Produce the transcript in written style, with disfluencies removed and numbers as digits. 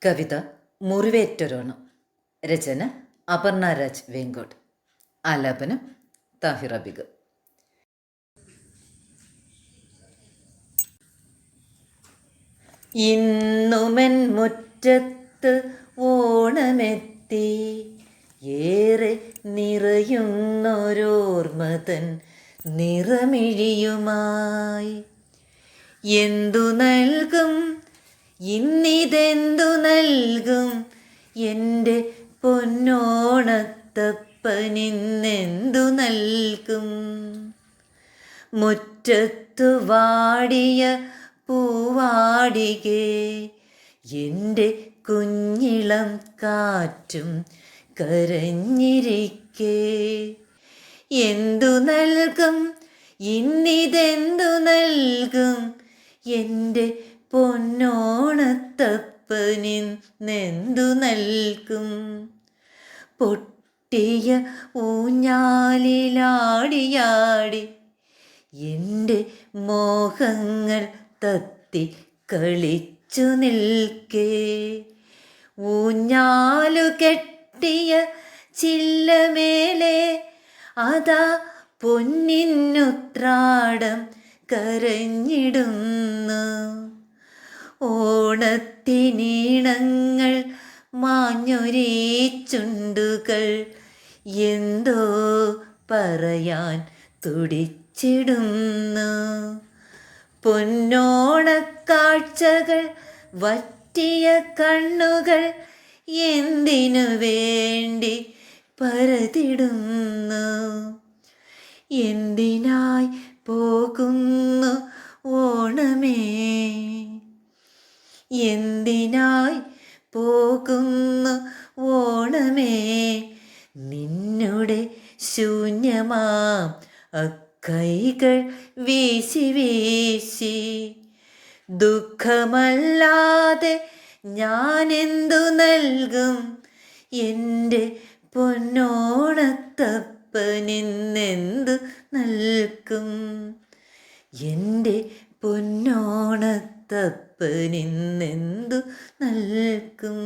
കവിത മുറിവേറ്റൊരോണം. രചന അപർണ രാജ് വേങ്കോട്. ആലാപനം താഹിറ ബിഗ്. ഇന്നുമെൻ മുറ്റത്ത് ഓണമെത്തി, ഏറെ നിറയുന്നൊരോർമ്മതൻ നിറമിഴിയുമായി. എന്തു നൽകും ഇന്നിതെന്തു നൽകും, എൻ്റെ പൊന്നോണത്തപ്പനിന്നെന്തു നൽകും. മുറ്റത്തു വാടിയ പൂവാടികേ, എൻ്റെ കുഞ്ഞിളം കാറ്റും കരഞ്ഞിരിക്കേ. എന്തു നൽകും ഇന്നിതെന്തു നൽകും, എൻ്റെ പൊന്നോണത്തപ്പനിന്നെന്തു നൽകും. പൊട്ടിയ ഊഞ്ഞാലിലാടിയാടി എൻ്റെ മോഹങ്ങൾ തത്തി കളിച്ചു നിൽക്കേ. ഊഞ്ഞാലു കെട്ടിയ ചില്ലമേലെ അതാ പൊന്നിനുത്രാടം കരഞ്ഞിടുന്നു. ഓണത്തിനീണങ്ങൾ മാഞ്ഞൊരേ ചുണ്ടുകൾ എന്തോ പറയാൻ തുടിച്ചിടുന്നു. പൊന്നോണക്കാഴ്ചകൾ വറ്റിയ കണ്ണുകൾ എന്തിനു വേണ്ടി പരതിടുന്നു. എന്തിനായി പോകുന്നു ഓണമേ, എന്തിനായി പോകുന്നു ഓണമേ. നിന്നുടെ ശൂന്യമാം അക്കൈകൾ വീശി വീശി, ദുഃഖമല്ലാതെ ഞാനെന്തു നൽകും, എൻ്റെ പൊന്നോണത്തപ്പനിന്നെന്തു നൽകും. എൻ്റെ പൊന്നോണത്തപ്പനിന്നെന്തു നൽകും.